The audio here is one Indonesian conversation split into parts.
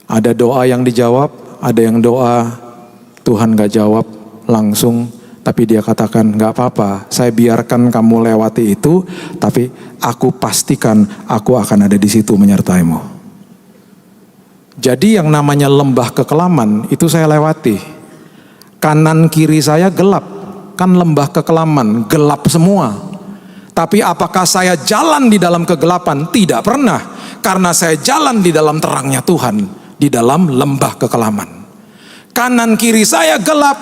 Ada doa yang dijawab, ada yang doa Tuhan gak jawab langsung, tapi dia katakan gak apa-apa, saya biarkan kamu lewati itu, tapi aku pastikan aku akan ada di situ menyertaimu. Jadi yang namanya lembah kekelaman itu saya lewati. Kanan kiri saya gelap, kan lembah kekelaman, gelap semua. Tapi apakah saya jalan di dalam kegelapan? Tidak pernah, karena saya jalan di dalam terangnya Tuhan. Di dalam lembah kekelaman. Kanan kiri saya gelap.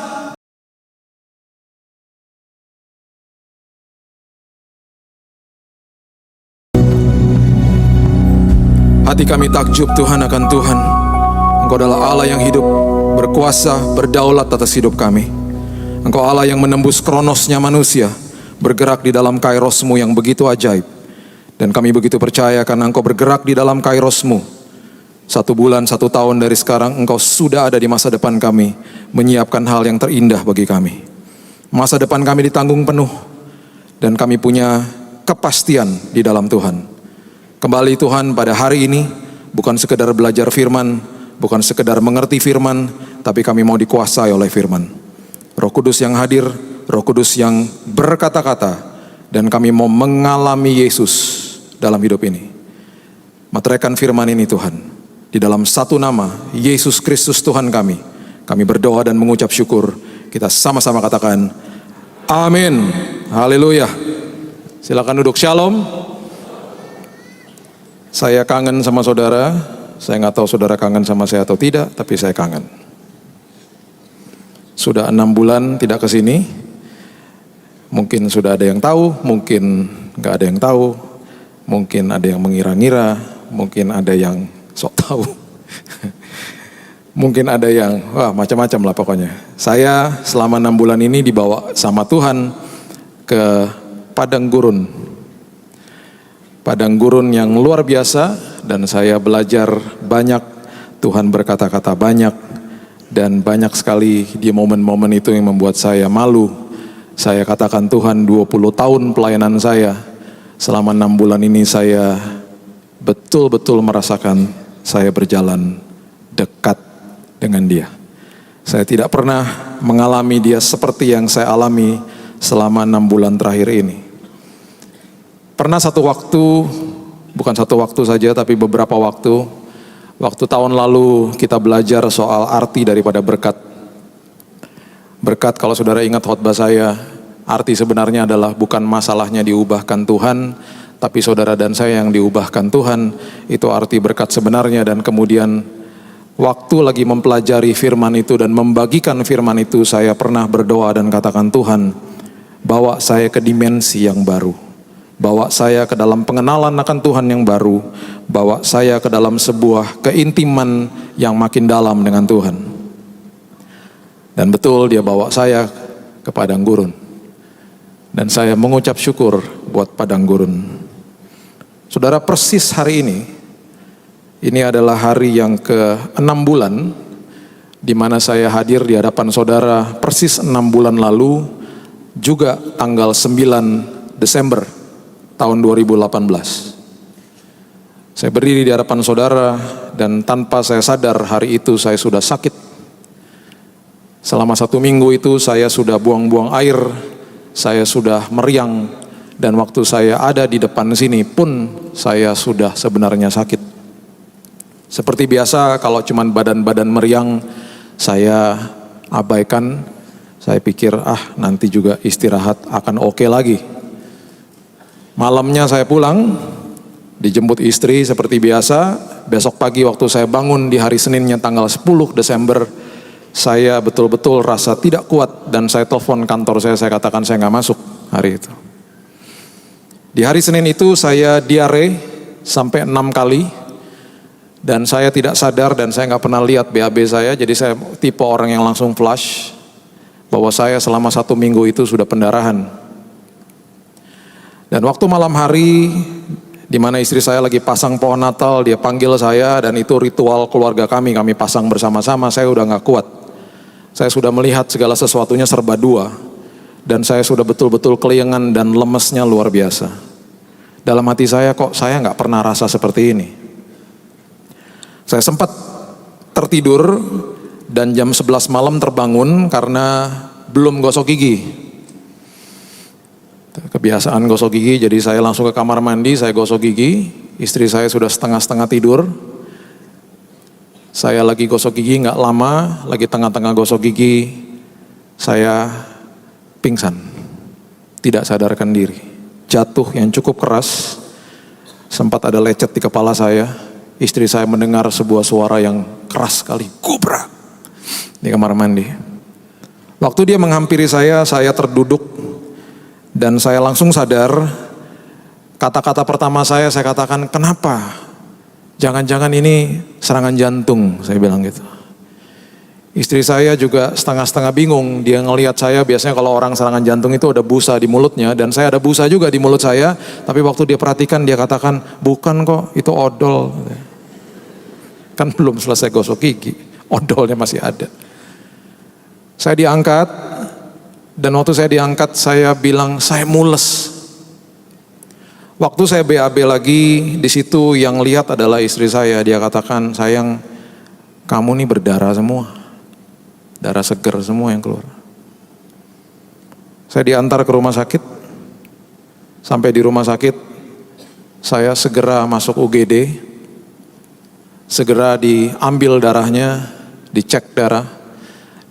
Hati kami takjub Tuhan akan Tuhan. Engkau adalah Allah yang hidup, berkuasa, berdaulat atas hidup kami. Engkau Allah yang menembus kronosnya manusia, bergerak di dalam kairosmu yang begitu ajaib. Dan kami begitu percaya karena Engkau bergerak di dalam kairosmu. 1 bulan, 1 tahun dari sekarang Engkau sudah ada di masa depan kami, menyiapkan hal yang terindah bagi kami. Masa depan kami ditanggung penuh, dan kami punya kepastian di dalam Tuhan. Kembali Tuhan pada hari ini, bukan sekedar belajar firman, bukan sekedar mengerti firman, tapi kami mau dikuasai oleh firman. Roh Kudus yang hadir, Roh Kudus yang berkata-kata, dan kami mau mengalami Yesus dalam hidup ini. Materaikan firman ini Tuhan. Di dalam satu nama, Yesus Kristus Tuhan kami berdoa dan mengucap syukur. Kita sama-sama katakan, amin. Haleluya. Silakan duduk. Shalom. Saya kangen sama saudara. Saya nggak tahu saudara kangen sama saya atau tidak, tapi saya kangen. Sudah 6 bulan tidak ke sini. Mungkin sudah ada yang tahu, mungkin nggak ada yang tahu. Mungkin ada yang mengira-ngira, mungkin ada yang sok tahu. Mungkin ada yang macam-macam lah pokoknya. Saya selama 6 bulan ini dibawa sama Tuhan ke padang gurun. Padang gurun yang luar biasa, dan saya belajar banyak. Tuhan berkata-kata banyak, dan banyak sekali di momen-momen itu yang membuat saya malu. Saya katakan Tuhan, 20 tahun pelayanan saya, selama 6 bulan ini saya betul-betul merasakan saya berjalan dekat dengan Dia. Saya tidak pernah mengalami Dia seperti yang saya alami selama 6 bulan terakhir ini. Pernah satu waktu, bukan satu waktu saja, tapi beberapa waktu tahun lalu kita belajar soal arti daripada berkat. Berkat, kalau saudara ingat khotbah saya, arti sebenarnya adalah bukan masalahnya diubahkan Tuhan, tapi saudara dan saya yang diubahkan Tuhan. Itu arti berkat sebenarnya. Dan kemudian waktu lagi mempelajari firman itu dan membagikan firman itu, saya pernah berdoa dan katakan, Tuhan, bawa saya ke dimensi yang baru, bawa saya ke dalam pengenalan akan Tuhan yang baru, bawa saya ke dalam sebuah keintiman yang makin dalam dengan Tuhan. Dan betul Dia bawa saya ke padang gurun, dan saya mengucap syukur buat padang gurun. Saudara, persis hari ini adalah hari yang ke-6 bulan di mana saya hadir di hadapan saudara persis 6 bulan lalu, juga tanggal 9 Desember tahun 2018. Saya berdiri di hadapan saudara dan tanpa saya sadar hari itu saya sudah sakit. Selama 1 minggu itu saya sudah buang-buang air, saya sudah meriang. Dan waktu saya ada di depan sini pun saya sudah sebenarnya sakit. Seperti biasa, kalau cuman badan-badan meriang saya abaikan. Saya pikir nanti juga istirahat akan oke lagi. Malamnya saya pulang, dijemput istri seperti biasa. Besok pagi waktu saya bangun di hari Seninnya tanggal 10 Desember, saya betul-betul rasa tidak kuat. Dan saya telepon kantor saya katakan saya nggak masuk hari itu. Di hari Senin itu saya diare sampai 6 kali. Dan saya tidak sadar dan saya nggak pernah lihat BAB saya. Jadi saya tipe orang yang langsung flash bahwa saya selama 1 minggu itu sudah pendarahan. Dan waktu malam hari di mana istri saya lagi pasang pohon Natal, dia panggil saya, dan itu ritual keluarga kami pasang bersama-sama. Saya udah nggak kuat. Saya sudah melihat segala sesuatunya serba dua. Dan saya sudah betul-betul keliengan dan lemesnya luar biasa. Dalam hati saya, kok saya nggak pernah rasa seperti ini. Saya sempat tertidur dan jam 11 malam terbangun karena belum gosok gigi. Kebiasaan gosok gigi, jadi saya langsung ke kamar mandi, saya gosok gigi. Istri saya sudah setengah-setengah tidur. Saya lagi gosok gigi, nggak lama, lagi tengah-tengah gosok gigi, saya pingsan, tidak sadarkan diri. Jatuh yang cukup keras, sempat ada lecet di kepala saya. Istri saya mendengar sebuah suara yang keras sekali, gubrak, di kamar mandi. Waktu dia menghampiri saya terduduk dan saya langsung sadar. Kata-kata pertama saya katakan, kenapa? Jangan-jangan ini serangan jantung, saya bilang gitu. Istri saya juga setengah-setengah bingung, dia ngelihat saya, biasanya kalau orang serangan jantung itu ada busa di mulutnya, dan saya ada busa juga di mulut saya, tapi waktu dia perhatikan, dia katakan, bukan kok, itu odol. Kan belum selesai gosok gigi, odolnya masih ada. Saya diangkat, dan waktu saya diangkat, saya bilang, saya mules. Waktu saya BAB lagi, di situ yang lihat adalah istri saya. Dia katakan, sayang, kamu nih berdarah semua. Darah seger semua yang keluar. Saya diantar ke rumah sakit. Sampai di rumah sakit, saya segera masuk UGD. Segera diambil darahnya, dicek darah,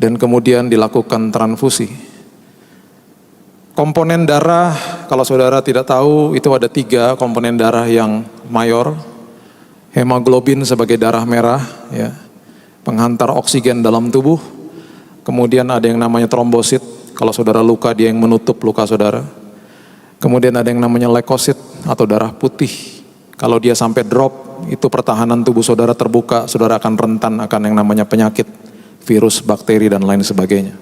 dan kemudian dilakukan transfusi. Komponen darah, kalau saudara tidak tahu, itu ada 3 komponen darah yang mayor. Hemoglobin sebagai darah merah, ya, penghantar oksigen dalam tubuh. Kemudian ada yang namanya trombosit, kalau saudara luka dia yang menutup luka saudara. Kemudian ada yang namanya leukosit atau darah putih. Kalau dia sampai drop, itu pertahanan tubuh saudara terbuka, saudara akan rentan akan yang namanya penyakit, virus, bakteri, dan lain sebagainya.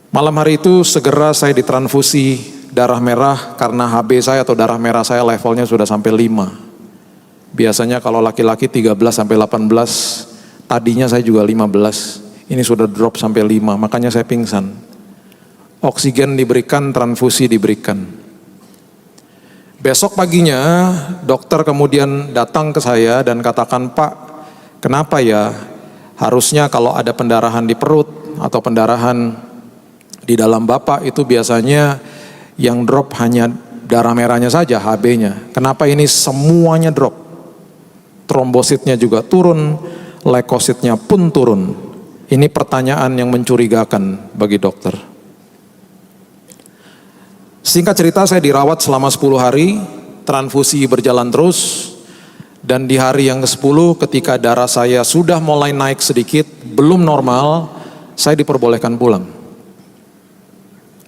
Malam hari itu segera saya ditransfusi darah merah karena HB saya atau darah merah saya levelnya sudah sampai 5. Biasanya kalau laki-laki 13 sampai 18, tadinya saya juga 15. Ini sudah drop sampai 5, makanya saya pingsan. Oksigen diberikan, transfusi diberikan. Besok paginya dokter kemudian datang ke saya dan katakan, Pak, kenapa ya harusnya kalau ada pendarahan di perut atau pendarahan di dalam Bapak itu biasanya yang drop hanya darah merahnya saja, HB-nya. Kenapa ini semuanya drop? Trombositnya juga turun, leukositnya pun turun. Ini pertanyaan yang mencurigakan bagi dokter. Singkat cerita, saya dirawat selama 10 hari, transfusi berjalan terus, dan di hari yang ke-10 ketika darah saya sudah mulai naik sedikit, belum normal, saya diperbolehkan pulang.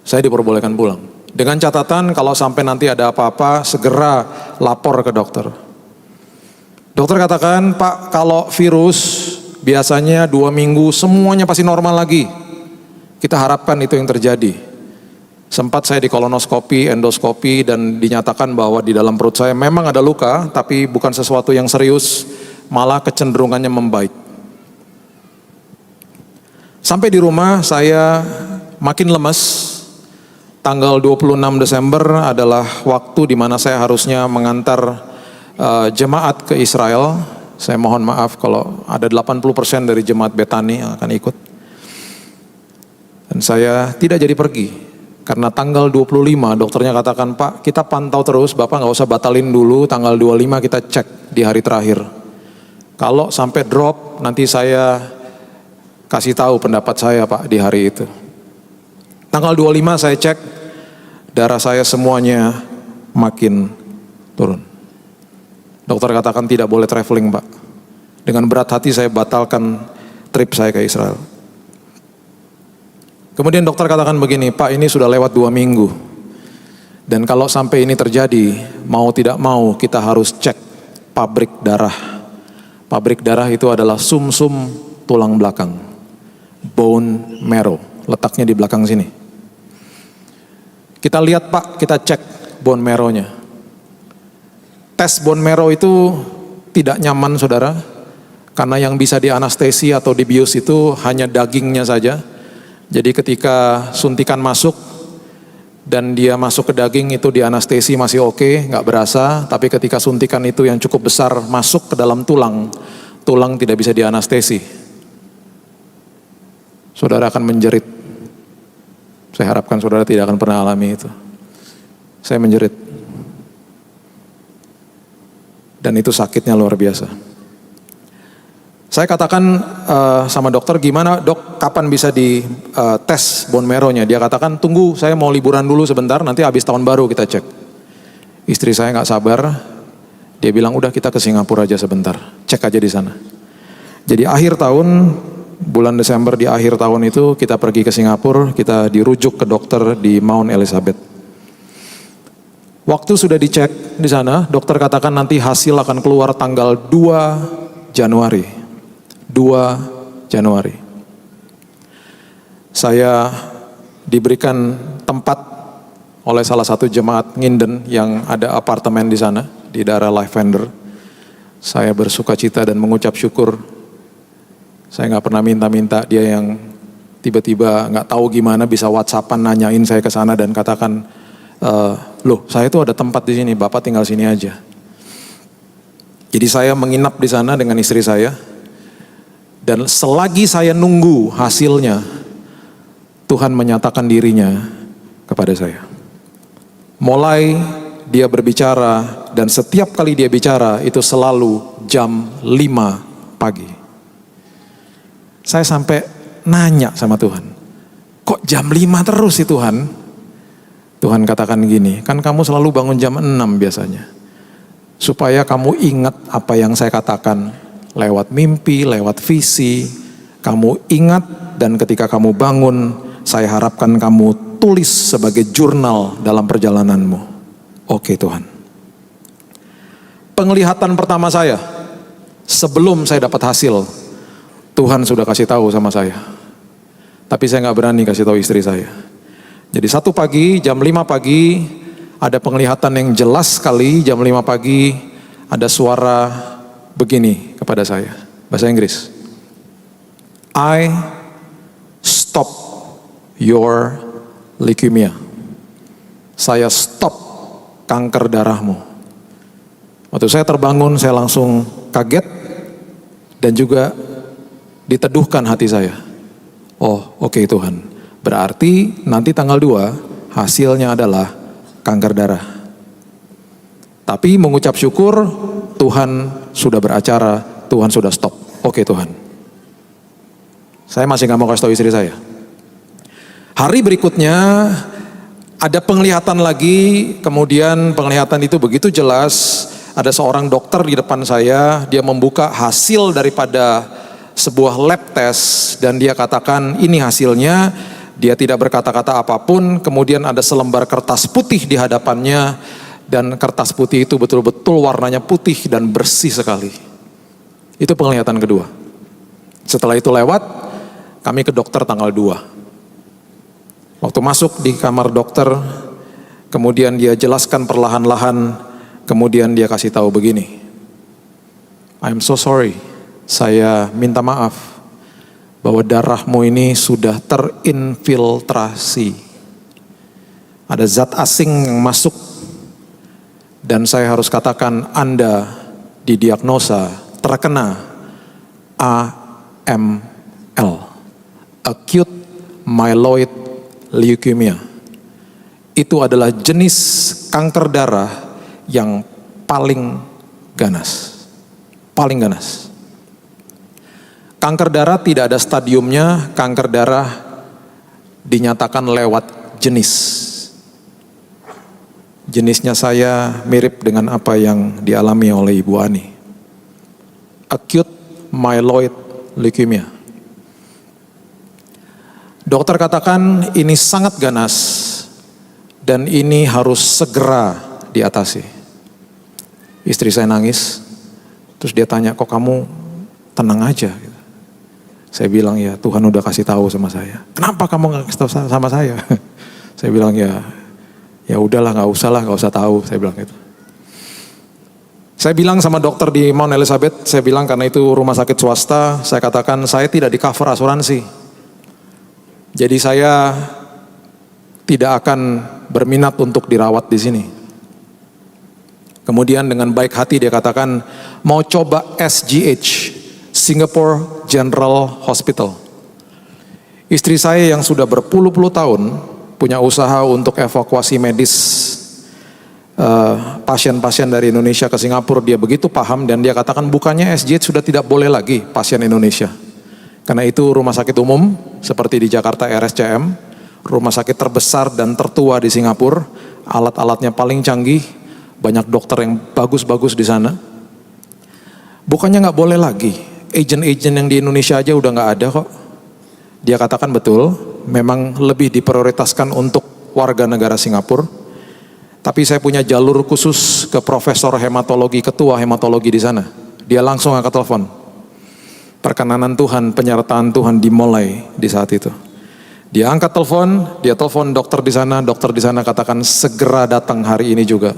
Saya diperbolehkan pulang. Dengan catatan kalau sampai nanti ada apa-apa, segera lapor ke dokter. Dokter katakan, Pak, kalau virus biasanya 2 minggu semuanya pasti normal lagi. Kita harapkan itu yang terjadi. Sempat saya di kolonoskopi, endoskopi, dan dinyatakan bahwa di dalam perut saya memang ada luka, tapi bukan sesuatu yang serius, malah kecenderungannya membaik. Sampai di rumah saya makin lemas. Tanggal 26 Desember adalah waktu di mana saya harusnya mengantar jemaat ke Israel. Saya mohon maaf kalau ada 80% dari jemaat Betani yang akan ikut. Dan saya tidak jadi pergi. Karena tanggal 25 dokternya katakan, Pak, kita pantau terus, Bapak nggak usah batalin dulu, tanggal 25 kita cek di hari terakhir. Kalau sampai drop, nanti saya kasih tahu pendapat saya, Pak, di hari itu. Tanggal 25 saya cek, darah saya semuanya makin turun. Dokter katakan tidak boleh traveling, Pak. Dengan berat hati saya batalkan trip saya ke Israel. Kemudian dokter katakan begini, Pak, ini sudah lewat 2 minggu. Dan kalau sampai ini terjadi, mau tidak mau kita harus cek pabrik darah. Pabrik darah itu adalah sumsum tulang belakang, bone marrow, letaknya di belakang sini. Kita lihat, Pak, kita cek bone marrow-nya. Tes bone marrow itu tidak nyaman, saudara, karena yang bisa dianestesi atau dibius itu hanya dagingnya saja. Jadi ketika suntikan masuk dan dia masuk ke daging itu dianestesi masih oke, nggak berasa. Tapi ketika suntikan itu yang cukup besar masuk ke dalam tulang, tulang tidak bisa dianestesi. Saudara akan menjerit. Saya harapkan saudara tidak akan pernah alami itu. Saya menjerit. Dan itu sakitnya luar biasa. Saya katakan sama dokter, gimana dok, kapan bisa di tes bone marrow-nya? Dia katakan, tunggu, saya mau liburan dulu sebentar, nanti habis tahun baru kita cek. Istri saya nggak sabar, dia bilang udah kita ke Singapura aja sebentar, cek aja di sana. Jadi akhir tahun, bulan Desember di akhir tahun itu kita pergi ke Singapura, kita dirujuk ke dokter di Mount Elizabeth. Waktu sudah dicek di sana, dokter katakan nanti hasil akan keluar tanggal 2 Januari. 2 Januari. Saya diberikan tempat oleh salah satu jemaat nginden yang ada apartemen di sana, di daerah Lavender. Saya bersuka cita dan mengucap syukur. Saya nggak pernah minta-minta, dia yang tiba-tiba nggak tahu gimana bisa WhatsAppan nanyain saya ke sana dan katakan, loh saya itu ada tempat di sini, Bapak tinggal sini aja. Jadi saya menginap di sana dengan istri saya. Dan selagi saya nunggu hasilnya, Tuhan menyatakan dirinya kepada saya. Mulai dia berbicara, dan setiap kali dia bicara itu selalu jam 5 pagi. Saya sampai nanya sama Tuhan, kok jam 5 terus sih Tuhan? Tuhan katakan gini, kan kamu selalu bangun jam 6 biasanya. Supaya kamu ingat apa yang saya katakan. Lewat mimpi, lewat visi, kamu ingat dan ketika kamu bangun, saya harapkan kamu tulis sebagai jurnal dalam perjalananmu. Oke Tuhan. Penglihatan pertama saya, sebelum saya dapat hasil, Tuhan sudah kasih tahu sama saya. Tapi saya nggak berani kasih tahu istri saya. Jadi satu pagi, jam 5 pagi, ada penglihatan yang jelas sekali, jam 5 pagi, ada suara begini kepada saya, bahasa Inggris. I stop your leukemia. Saya stop kanker darahmu. Waktu saya terbangun, saya langsung kaget dan juga diteduhkan hati saya. Oh, oke Tuhan. Berarti nanti tanggal 2 hasilnya adalah kanker darah. Tapi mengucap syukur, Tuhan sudah beracara, Tuhan sudah stop. Oke Tuhan. Saya masih gak mau kasih tahu istri saya. Hari berikutnya ada penglihatan lagi, kemudian penglihatan itu begitu jelas. Ada seorang dokter di depan saya, dia membuka hasil daripada sebuah lab test dan dia katakan ini hasilnya. Dia tidak berkata-kata apapun, kemudian ada selembar kertas putih di hadapannya. Dan kertas putih itu betul-betul warnanya putih dan bersih sekali. Itu penglihatan kedua. Setelah itu lewat, kami ke dokter tanggal 2. Waktu masuk di kamar dokter, kemudian dia jelaskan perlahan-lahan, kemudian dia kasih tahu begini. I'm so sorry, saya minta maaf bahwa darahmu ini sudah terinfiltrasi. Ada zat asing yang masuk. Dan saya harus katakan Anda didiagnosa terkena AML, Acute Myeloid Leukemia. Itu adalah jenis kanker darah yang paling ganas. Paling ganas. Kanker darah tidak ada stadiumnya, kanker darah dinyatakan lewat jenis. Jenisnya saya mirip dengan apa yang dialami oleh Ibu Ani. Acute Myeloid Leukemia. Dokter katakan ini sangat ganas dan ini harus segera diatasi. Istri saya nangis, terus dia tanya, kok kamu tenang aja? Saya bilang, ya Tuhan udah kasih tahu sama saya. Kenapa kamu nggak kasih tahu sama saya? Saya bilang, ya udahlah, nggak usah tahu, saya bilang gitu. Saya bilang sama dokter di Mount Elizabeth, saya bilang karena itu rumah sakit swasta, saya katakan saya tidak di cover asuransi. Jadi saya tidak akan berminat untuk dirawat di sini. Kemudian dengan baik hati dia katakan, mau coba SGH, Singapore General Hospital. Istri saya yang sudah berpuluh-puluh tahun punya usaha untuk evakuasi medis pasien-pasien dari Indonesia ke Singapura, dia begitu paham dan dia katakan bukannya SGH sudah tidak boleh lagi pasien Indonesia. Karena itu rumah sakit umum seperti di Jakarta RSCM, rumah sakit terbesar dan tertua di Singapura, alat-alatnya paling canggih, banyak dokter yang bagus-bagus di sana. Bukannya nggak boleh lagi, agent-agent yang di Indonesia aja udah nggak ada kok. Dia katakan betul, memang lebih diprioritaskan untuk warga negara Singapura. Tapi saya punya jalur khusus ke profesor hematologi, ketua hematologi di sana. Dia langsung angkat telepon. Perkenanan Tuhan, penyertaan Tuhan dimulai di saat itu. Dia angkat telepon, dia telepon dokter di sana katakan segera datang hari ini juga.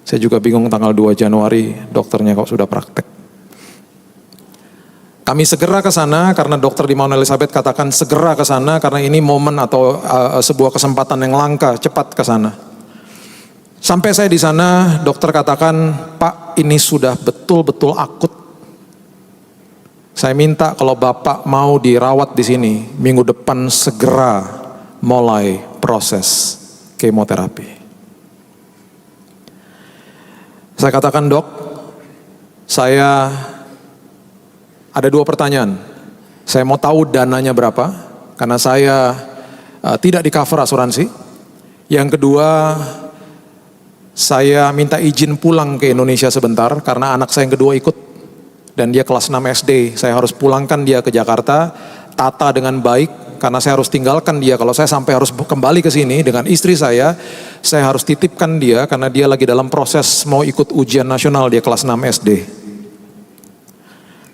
Saya juga bingung tanggal 2 Januari dokternya kok sudah praktek. Kami segera ke sana karena dokter di Mount Elizabeth katakan segera ke sana karena ini momen atau sebuah kesempatan yang langka, cepat ke sana. Sampai saya di sana, dokter katakan, Pak, ini sudah betul-betul akut. Saya minta kalau Bapak mau dirawat di sini, minggu depan segera mulai proses kemoterapi. Saya katakan, Dok, saya ada 2 pertanyaan. Saya mau tahu dananya berapa, karena saya tidak di cover asuransi. Yang kedua, saya minta izin pulang ke Indonesia sebentar karena anak saya yang kedua ikut dan dia kelas 6 SD. Saya harus pulangkan dia ke Jakarta, tata dengan baik karena saya harus tinggalkan dia. Kalau saya sampai harus kembali ke sini dengan istri saya harus titipkan dia karena dia lagi dalam proses mau ikut ujian nasional, dia kelas 6 SD.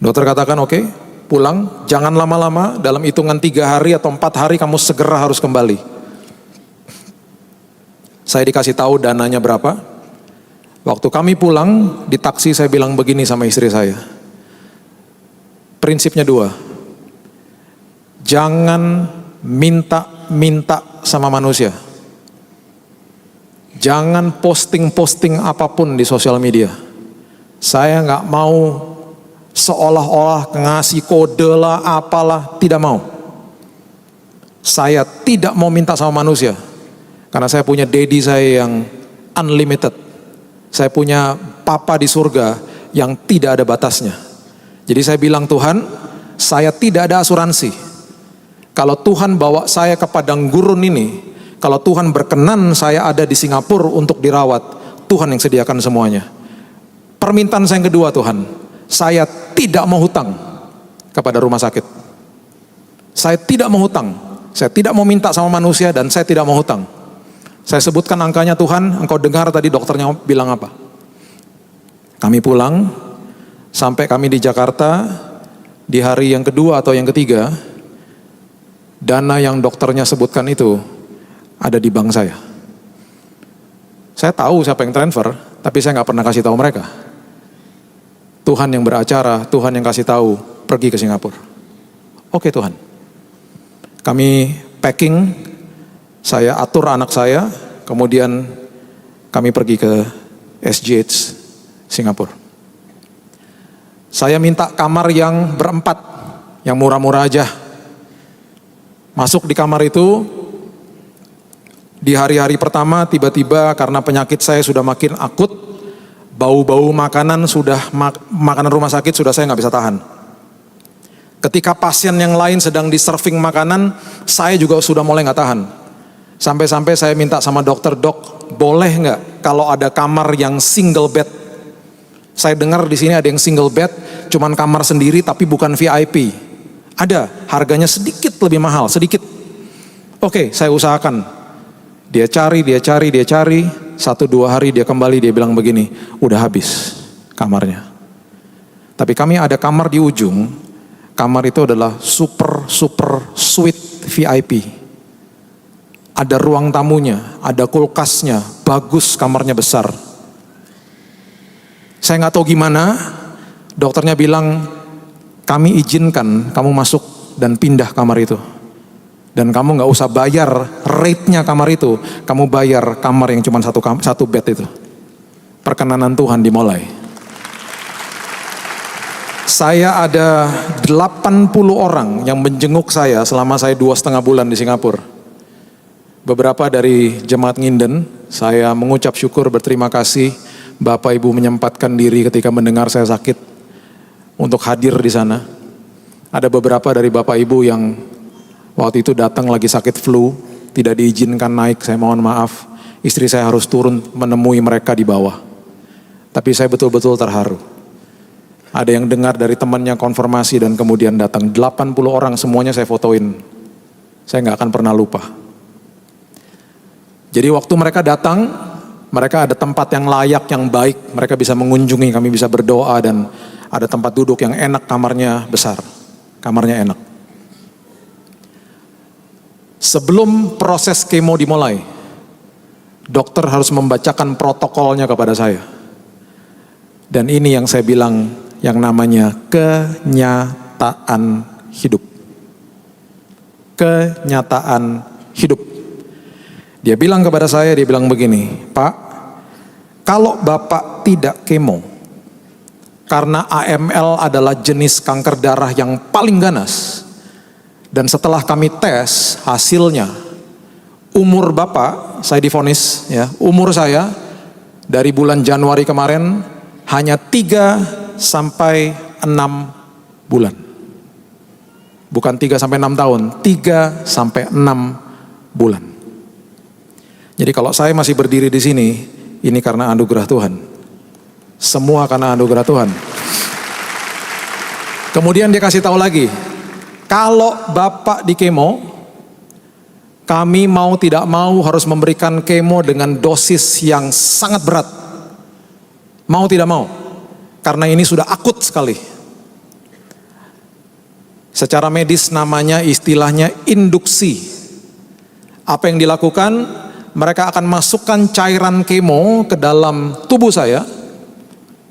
Dokter katakan oke, pulang, jangan lama-lama, dalam hitungan 3 hari atau 4 hari kamu segera harus kembali. Saya dikasih tahu dananya berapa. Waktu kami pulang, di taksi saya bilang begini sama istri saya. Prinsipnya 2. Jangan minta-minta sama manusia. Jangan posting-posting apapun di sosial media. Saya nggak mau seolah-olah ngasih kode lah, apalah, tidak mau. Saya tidak mau minta sama manusia. Karena saya punya daddy saya yang unlimited. Saya punya papa di surga yang tidak ada batasnya. Jadi saya bilang, Tuhan, saya tidak ada asuransi. Kalau Tuhan bawa saya ke padang gurun ini, kalau Tuhan berkenan saya ada di Singapura untuk dirawat, Tuhan yang sediakan semuanya. Permintaan saya yang kedua, Tuhan, saya tidak mau hutang kepada rumah sakit. Saya tidak mau hutang. Saya tidak mau minta sama manusia dan saya tidak mau hutang. Saya sebutkan angkanya, Tuhan, engkau dengar tadi dokternya bilang apa. Kami pulang, sampai kami di Jakarta, di hari yang kedua atau yang ketiga, dana yang dokternya sebutkan itu ada di bank saya. Saya tahu siapa yang transfer, tapi saya nggak pernah kasih tahu mereka. Tuhan yang beracara, Tuhan yang kasih tahu, pergi ke Singapura. Oke Tuhan. Kami packing, saya atur anak saya, kemudian kami pergi ke SGH Singapura. Saya minta kamar yang berempat, yang murah-murah aja. Masuk di kamar itu, di hari-hari pertama tiba-tiba karena penyakit saya sudah makin akut, bau-bau makanan makanan rumah sakit sudah saya nggak bisa tahan. Ketika pasien yang lain sedang di serving makanan, saya juga sudah mulai nggak tahan. Sampai-sampai saya minta sama dokter, Dok, boleh nggak kalau ada kamar yang single bed? Saya dengar di sini ada yang single bed, cuman kamar sendiri tapi bukan VIP. Ada, harganya sedikit lebih mahal, sedikit. Oke, saya usahakan. Dia cari, 1-2 hari dia kembali, dia bilang begini, udah habis kamarnya. Tapi kami ada kamar di ujung, kamar itu adalah super suite VIP. Ada ruang tamunya, ada kulkasnya, bagus kamarnya besar. Saya nggak tahu gimana, dokternya bilang, kami izinkan kamu masuk dan pindah kamar itu. Dan kamu nggak usah bayar rate-nya kamar itu, kamu bayar kamar yang cuma satu bed itu. Perkenanan Tuhan dimulai. Saya ada 80 orang yang menjenguk saya selama saya 2,5 bulan di Singapura. Beberapa dari jemaat Nginden, saya mengucap syukur berterima kasih Bapak Ibu menyempatkan diri ketika mendengar saya sakit untuk hadir di sana. Ada beberapa dari Bapak Ibu yang waktu itu datang lagi sakit flu, tidak diizinkan naik, saya mohon maaf. Istri saya harus turun menemui mereka di bawah. Tapi saya betul-betul terharu. Ada yang dengar dari temannya konfirmasi dan kemudian datang. 80 orang semuanya saya fotoin. Saya nggak akan pernah lupa. Jadi waktu mereka datang, mereka ada tempat yang layak, yang baik. Mereka bisa mengunjungi, kami bisa berdoa dan ada tempat duduk yang enak, kamarnya besar. Kamarnya enak. Sebelum proses kemo dimulai, dokter harus membacakan protokolnya kepada saya. Dan ini yang saya bilang, yang namanya kenyataan hidup. Kenyataan hidup. Dia bilang kepada saya, dia bilang begini, Pak, kalau Bapak tidak kemo, karena AML adalah jenis kanker darah yang paling ganas, dan setelah kami tes hasilnya, umur Bapak, saya divonis, ya, umur saya dari bulan Januari kemarin hanya 3 sampai 6 bulan. Bukan 3 sampai 6 tahun, 3 sampai 6 bulan. Jadi kalau saya masih berdiri di sini, ini karena anugerah Tuhan. Semua karena anugerah Tuhan. Kemudian dia kasih tahu lagi, kalau Bapak di kemo, kami mau tidak mau harus memberikan kemo dengan dosis yang sangat berat. Mau tidak mau. Karena ini sudah akut sekali. Secara medis namanya, istilahnya induksi. Apa yang dilakukan? Mereka akan masukkan cairan kemo ke dalam tubuh saya.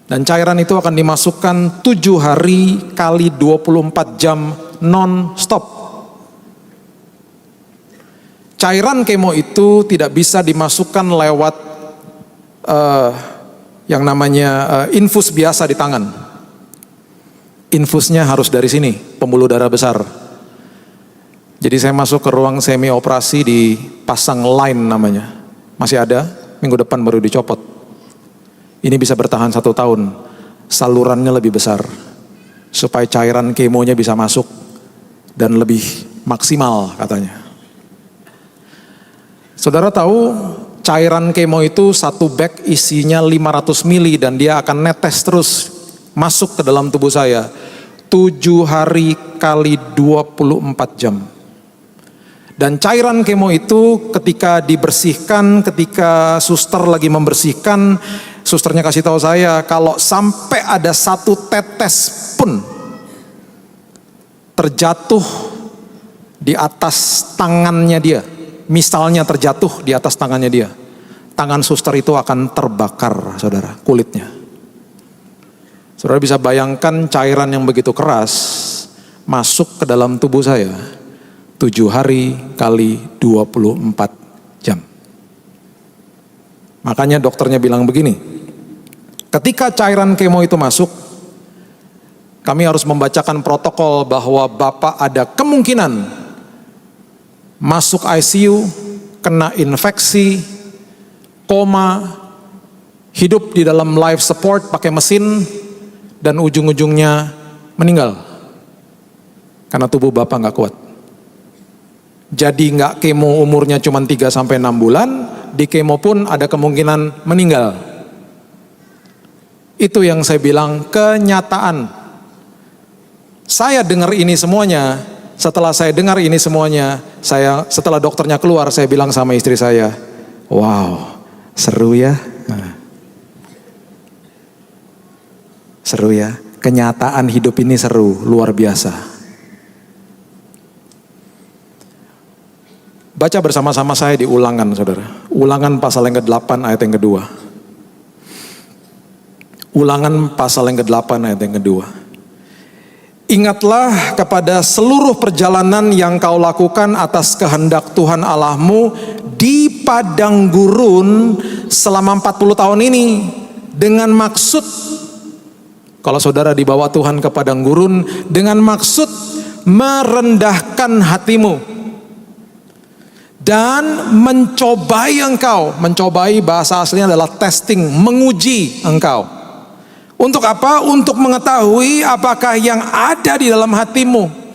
Dan cairan itu akan dimasukkan 7 hari kali 24 jam non-stop. Cairan kemo itu tidak bisa dimasukkan lewat yang namanya infus biasa di tangan. Infusnya harus dari sini, pembuluh darah besar. Jadi saya masuk ke ruang semi operasi, dipasang line namanya. Masih ada, minggu depan baru dicopot. Ini bisa bertahan 1 tahun. Salurannya lebih besar, supaya cairan kemonya bisa masuk dan lebih maksimal katanya. Saudara tahu, cairan kemo itu 1 bag isinya 500 mili dan dia akan netes terus masuk ke dalam tubuh saya 7 hari kali 24 jam. Dan cairan kemo itu ketika dibersihkan, ketika suster lagi membersihkan, susternya kasih tahu saya kalau sampai ada 1 tetes pun terjatuh di atas tangannya dia. Misalnya terjatuh di atas tangannya dia, tangan suster itu akan terbakar, saudara, kulitnya. Saudara bisa bayangkan cairan yang begitu keras masuk ke dalam tubuh saya 7 hari kali 24 jam. Makanya dokternya bilang begini, ketika cairan kemo itu masuk, kami harus membacakan protokol bahwa Bapak ada kemungkinan masuk ICU, kena infeksi, koma, hidup di dalam life support pakai mesin, dan ujung-ujungnya meninggal. Karena tubuh Bapak gak kuat. Jadi gak kemo umurnya cuma 3 sampai 6 bulan, di kemo pun ada kemungkinan meninggal. Itu yang saya bilang kenyataan. Saya dengar ini semuanya. Setelah saya dengar ini semuanya, setelah dokternya keluar, saya bilang sama istri saya, wow, seru ya. Seru ya, kenyataan hidup ini seru, luar biasa. Baca bersama-sama saya di Ulangan, saudara. Ulangan pasal yang ke-8 ayat yang kedua. Ulangan pasal yang ke-8 ayat yang kedua. Ingatlah kepada seluruh perjalanan yang kau lakukan atas kehendak Tuhan Allahmu di padang gurun selama 40 tahun ini, dengan maksud Kalau saudara dibawa Tuhan ke padang gurun dengan maksud merendahkan hatimu dan mencobai engkau. Mencobai bahasa aslinya adalah testing, menguji engkau. Untuk apa? Untuk mengetahui apakah yang ada di dalam hatimu.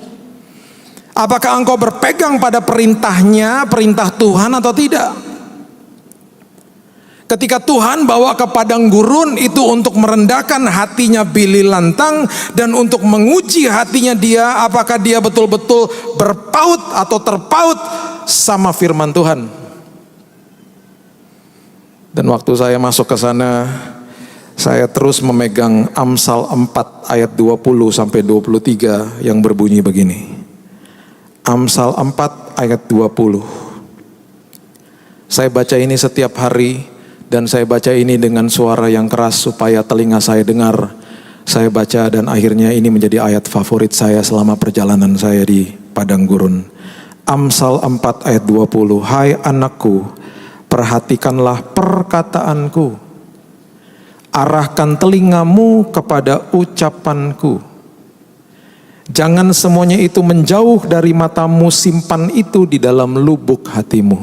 Apakah engkau berpegang pada perintahnya, perintah Tuhan atau tidak? Ketika Tuhan bawa ke padang gurun itu untuk merendahkan hatinya Bili Lantang dan untuk menguji hatinya dia, apakah dia betul-betul berpaut atau terpaut sama firman Tuhan. Dan waktu saya masuk ke sana, saya terus memegang Amsal 4 ayat 20 sampai 23 yang berbunyi begini. Amsal 4 ayat 20. Saya baca ini setiap hari dan saya baca ini dengan suara yang keras supaya telinga saya dengar. Saya baca dan akhirnya ini menjadi ayat favorit saya selama perjalanan saya di padang gurun. Amsal 4 ayat 20. Hai anakku, perhatikanlah perkataanku. Arahkan telingamu kepada ucapanku. Jangan semuanya itu menjauh dari matamu, simpan itu di dalam lubuk hatimu.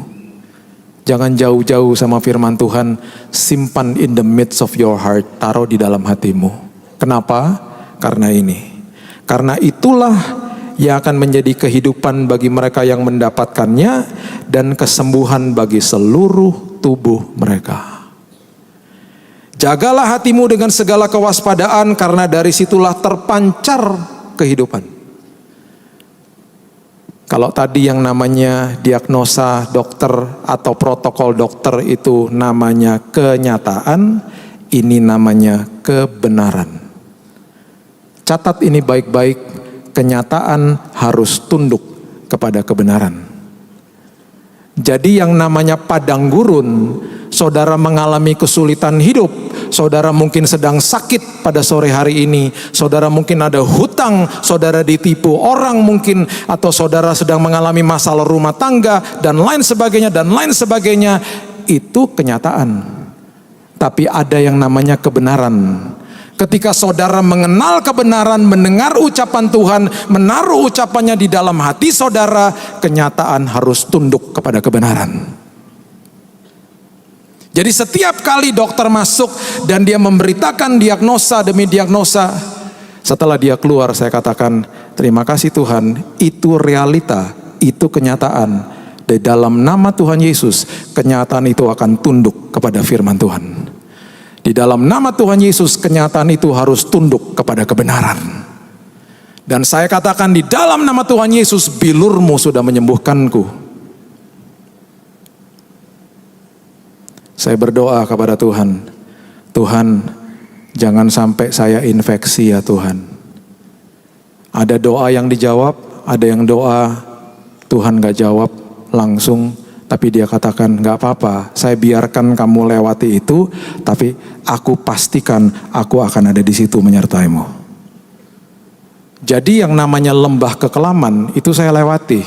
Jangan jauh-jauh sama firman Tuhan, simpan in the midst of your heart, taruh di dalam hatimu. Kenapa? Karena ini. Karena itulah yang akan menjadi kehidupan bagi mereka yang mendapatkannya dan kesembuhan bagi seluruh tubuh mereka. Jagalah hatimu dengan segala kewaspadaan karena dari situlah terpancar kehidupan. Kalau tadi yang namanya diagnosa dokter atau protokol dokter itu namanya kenyataan, ini namanya kebenaran. Catat ini baik-baik, kenyataan harus tunduk kepada kebenaran. Jadi yang namanya padang gurun, saudara mengalami kesulitan hidup, saudara mungkin sedang sakit pada sore hari ini, saudara mungkin ada hutang, saudara ditipu orang mungkin, atau saudara sedang mengalami masalah rumah tangga, dan lain sebagainya, itu kenyataan. Tapi ada yang namanya kebenaran. Ketika saudara mengenal kebenaran, mendengar ucapan Tuhan, menaruh ucapannya di dalam hati saudara, kenyataan harus tunduk kepada kebenaran. Jadi setiap kali dokter masuk dan dia memberitakan diagnosa demi diagnosa, setelah dia keluar saya katakan, terima kasih Tuhan, itu realita, itu kenyataan. Di dalam nama Tuhan Yesus, kenyataan itu akan tunduk kepada firman Tuhan. Di dalam nama Tuhan Yesus, kenyataan itu harus tunduk kepada kebenaran. Dan saya katakan di dalam nama Tuhan Yesus, bilurmu sudah menyembuhkanku. Saya berdoa kepada Tuhan, Tuhan jangan sampai saya infeksi ya Tuhan. Ada doa yang dijawab, ada yang doa Tuhan gak jawab langsung, tapi dia katakan gak apa-apa, saya biarkan kamu lewati itu, tapi aku pastikan aku akan ada di situ menyertaimu. Jadi yang namanya lembah kekelaman itu saya lewati.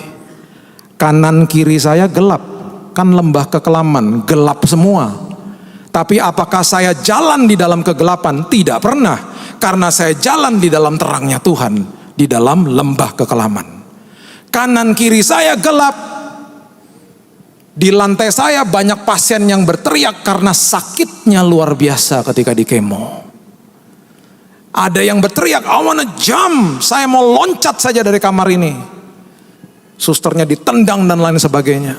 Kanan kiri saya gelap, kan lembah kekelaman, gelap semua. Tapi apakah saya jalan di dalam kegelapan? Tidak pernah, karena saya jalan di dalam terangnya Tuhan, di dalam lembah kekelaman. Kanan kiri saya gelap. Di lantai saya banyak pasien yang berteriak karena sakitnya luar biasa ketika di kemo. Ada yang berteriak, I wanna jump, saya mau loncat saja dari kamar ini. Susternya ditendang dan lain sebagainya.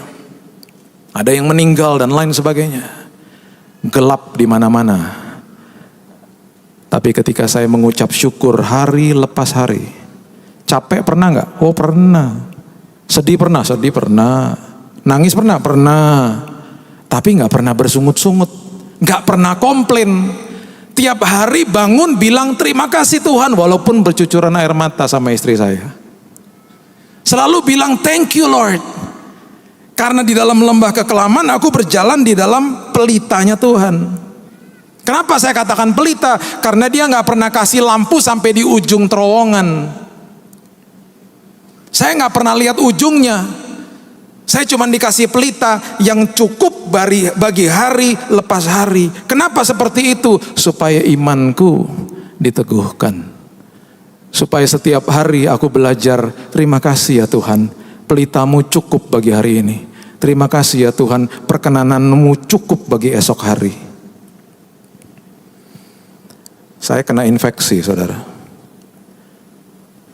Ada yang meninggal dan lain sebagainya. Gelap di mana-mana. Tapi ketika saya mengucap syukur hari lepas hari. Capek pernah nggak? Oh pernah. Sedih pernah? Sedih pernah. Nangis pernah? Pernah. Tapi gak pernah bersungut-sungut, gak pernah komplain. Tiap hari bangun bilang terima kasih Tuhan, walaupun bercucuran air mata sama istri saya. Selalu bilang thank you Lord. Karena di dalam lembah kekelaman aku berjalan di dalam pelitanya Tuhan. Kenapa saya katakan pelita? Karena dia gak pernah kasih lampu sampai di ujung terowongan. Saya gak pernah lihat ujungnya. Saya cuma dikasih pelita yang cukup bagi hari lepas hari. Kenapa seperti itu? Supaya imanku diteguhkan. Supaya setiap hari aku belajar, terima kasih ya Tuhan, pelitamu cukup bagi hari ini. Terima kasih ya Tuhan, perkenananmu cukup bagi esok hari. Saya kena infeksi, saudara.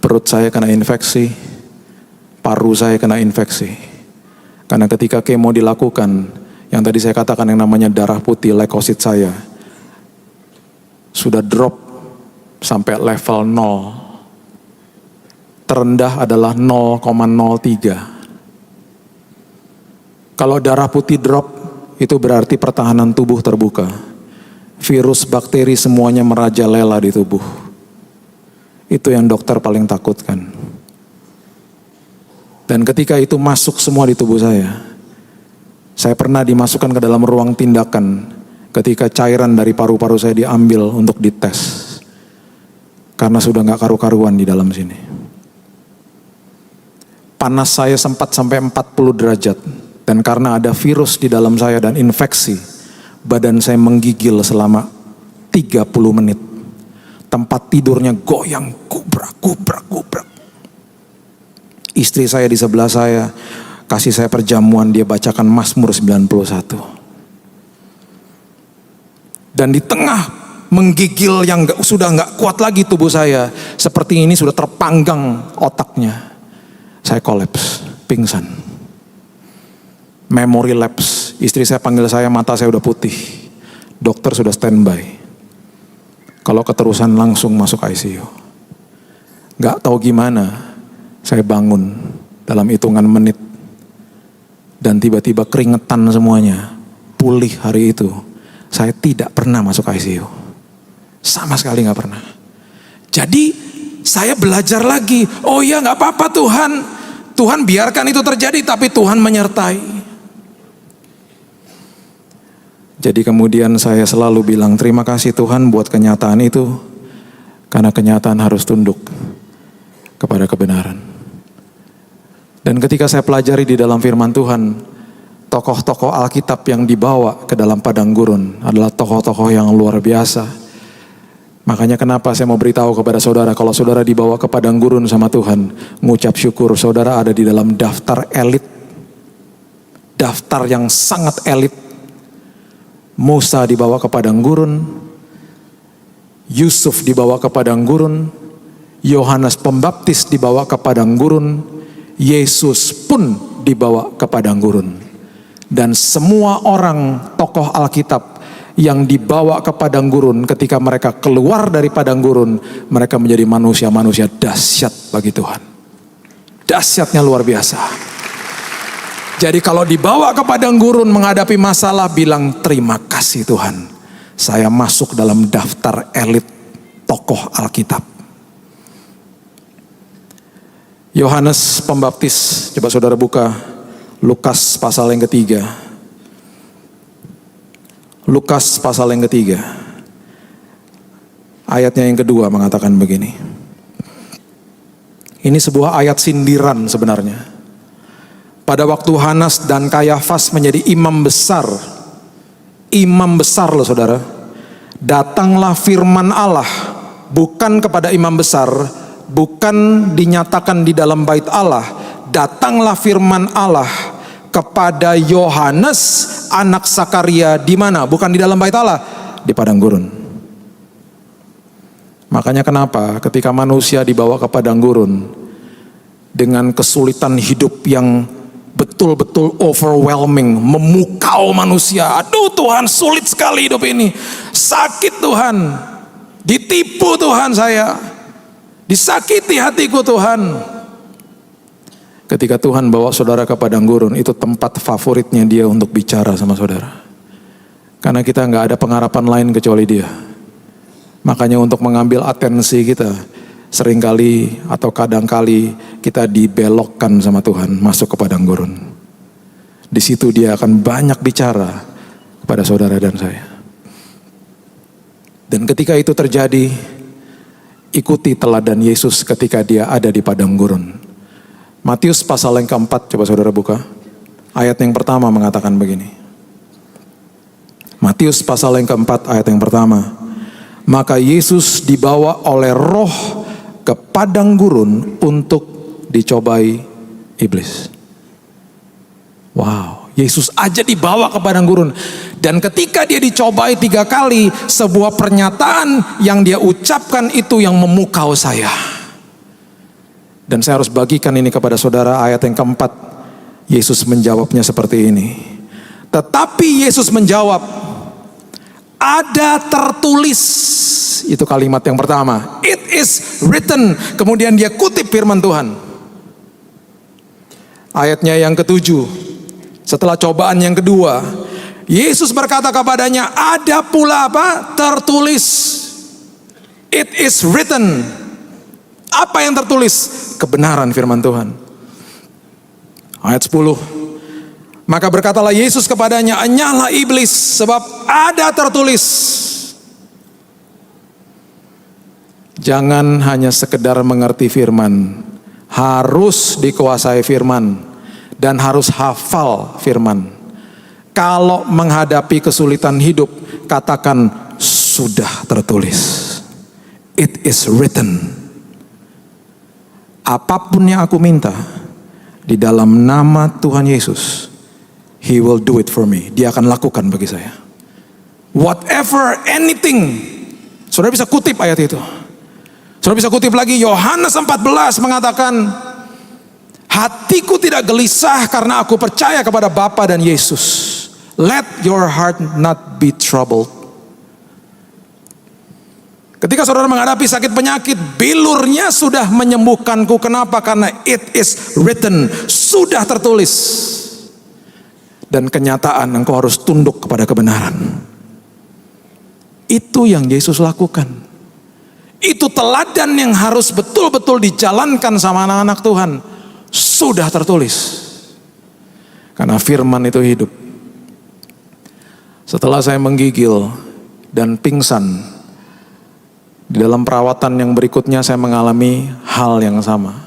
Perut saya kena infeksi, paru saya kena infeksi. Karena ketika kemo dilakukan, yang tadi saya katakan yang namanya darah putih, leukosit saya sudah drop sampai level 0. Terendah adalah 0,03. Kalau darah putih drop, itu berarti pertahanan tubuh terbuka. Virus, bakteri semuanya merajalela di tubuh. Itu yang dokter paling takutkan. Dan ketika itu masuk semua di tubuh saya pernah dimasukkan ke dalam ruang tindakan ketika cairan dari paru-paru saya diambil untuk dites. Karena sudah gak karu-karuan di dalam sini. Panas saya sempat sampai 40 derajat. Dan karena ada virus di dalam saya dan infeksi, badan saya menggigil selama 30 menit. Tempat tidurnya goyang, gubrak. Istri saya di sebelah saya, kasih saya perjamuan, dia bacakan Mazmur 91. Dan di tengah menggigil yang sudah gak kuat lagi tubuh saya, seperti ini sudah terpanggang otaknya. Saya kolaps, pingsan. Memory lapse. Istri saya panggil saya, mata saya udah putih. Dokter sudah standby. Kalau keterusan langsung masuk ICU. Gak tahu gimana, saya bangun dalam hitungan menit. Dan tiba-tiba keringetan semuanya. Pulih hari itu. Saya tidak pernah masuk ICU. Sama sekali gak pernah. Jadi saya belajar lagi. Oh iya, gak apa-apa Tuhan. Tuhan biarkan itu terjadi, tapi Tuhan menyertai. Jadi kemudian saya selalu bilang, terima kasih Tuhan buat kenyataan itu. Karena kenyataan harus tunduk kepada kebenaran. Dan ketika saya pelajari di dalam firman Tuhan, tokoh-tokoh Alkitab yang dibawa ke dalam padang gurun adalah tokoh-tokoh yang luar biasa. Makanya kenapa saya mau beritahu kepada saudara, kalau saudara dibawa ke padang gurun sama Tuhan, ngucap syukur, saudara ada di dalam daftar elit. Daftar yang sangat elit. Musa dibawa ke padang gurun, Yusuf dibawa ke padang gurun, Yohanes Pembaptis dibawa ke padang gurun, Yesus pun dibawa ke padang gurun. Dan semua orang tokoh Alkitab yang dibawa ke padang gurun, ketika mereka keluar dari padang gurun, mereka menjadi manusia-manusia dahsyat bagi Tuhan. Dahsyatnya luar biasa. Jadi kalau dibawa ke padang gurun menghadapi masalah, bilang terima kasih Tuhan. Saya masuk dalam daftar elit tokoh Alkitab. Yohanes Pembaptis, coba saudara buka Lukas pasal yang ketiga. Lukas pasal yang ketiga, ayatnya yang kedua mengatakan begini. Ini sebuah ayat sindiran sebenarnya. Pada waktu Hanas dan Kayafas menjadi imam besar loh saudara, datanglah firman Allah, bukan kepada imam besar, bukan dinyatakan di dalam bait Allah, datanglah firman Allah kepada Yohanes anak Sakaria di mana? Bukan di dalam bait Allah, di padang gurun. Makanya kenapa ketika manusia dibawa ke padang gurun dengan kesulitan hidup yang betul-betul overwhelming, memukau manusia. Aduh Tuhan, sulit sekali hidup ini. Sakit Tuhan. Ditipu Tuhan saya. Disakiti hatiku Tuhan. Ketika Tuhan bawa saudara ke padang gurun, itu tempat favoritnya dia untuk bicara sama saudara. Karena kita gak ada pengharapan lain kecuali dia. Makanya untuk mengambil atensi kita, seringkali atau kadangkali kita dibelokkan sama Tuhan masuk ke padang gurun. Di situ dia akan banyak bicara kepada saudara dan saya. Dan ketika itu terjadi, ikuti teladan Yesus ketika dia ada di padang gurun. Matius pasal yang keempat, coba saudara buka. Ayat yang pertama mengatakan begini. Matius pasal yang keempat, ayat yang pertama. Maka Yesus dibawa oleh Roh ke padang gurun untuk dicobai iblis. Wow, Yesus aja dibawa ke padang gurun. Dan ketika dia dicobai 3 kali, sebuah pernyataan yang dia ucapkan itu yang memukau saya. Dan saya harus bagikan ini kepada saudara, ayat yang keempat. Yesus menjawabnya seperti ini. Tetapi Yesus menjawab, ada tertulis. Itu kalimat yang pertama. It is written. Kemudian dia kutip firman Tuhan. Ayatnya yang ketujuh. Setelah cobaan yang kedua, Yesus berkata kepadanya, ada pula apa? Tertulis. It is written. Apa yang tertulis? Kebenaran firman Tuhan. Ayat 10. Maka berkatalah Yesus kepadanya, enyahlah iblis, sebab ada tertulis. Jangan hanya sekedar mengerti firman, harus dikuasai firman dan harus hafal firman. Kalau menghadapi kesulitan hidup, katakan sudah tertulis. It is written. Apapun yang aku minta di dalam nama Tuhan Yesus, He will do it for me. Dia akan lakukan bagi saya. Whatever, anything. Saudara bisa kutip ayat itu. Saudara bisa kutip lagi, Yohanes 14 mengatakan, hatiku tidak gelisah karena aku percaya kepada Bapa dan Yesus. Let your heart not be troubled. Ketika saudara menghadapi sakit penyakit, bilurnya sudah menyembuhkanku. Kenapa? Karena it is written. Sudah tertulis. Dan kenyataan engkau harus tunduk kepada kebenaran. Itu yang Yesus lakukan. Itu teladan yang harus betul-betul dijalankan sama anak-anak Tuhan. Sudah tertulis. Karena firman itu hidup. Setelah saya menggigil dan pingsan, di dalam perawatan yang berikutnya saya mengalami hal yang sama.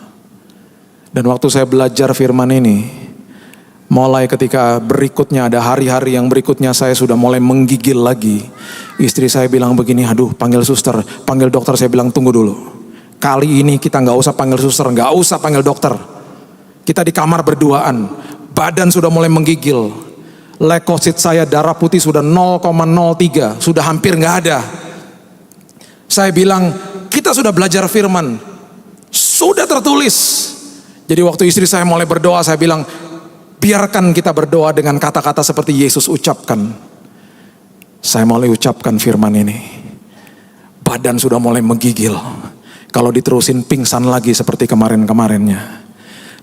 Dan waktu saya belajar firman ini, mulai ketika berikutnya ada hari-hari yang berikutnya saya sudah mulai menggigil lagi. Istri saya bilang begini, aduh panggil suster, panggil dokter. Saya bilang tunggu dulu. Kali ini kita gak usah panggil suster, gak usah panggil dokter. Kita di kamar berduaan, badan sudah mulai menggigil. Leukosit saya, darah putih sudah 0,03, sudah hampir gak ada. Saya bilang, kita sudah belajar firman, sudah tertulis. Jadi waktu istri saya mulai berdoa, saya bilang, biarkan kita berdoa dengan kata-kata seperti Yesus ucapkan. Saya mulai ucapkan firman ini. Badan sudah mulai menggigil. Kalau diterusin pingsan lagi seperti kemarin-kemarinnya.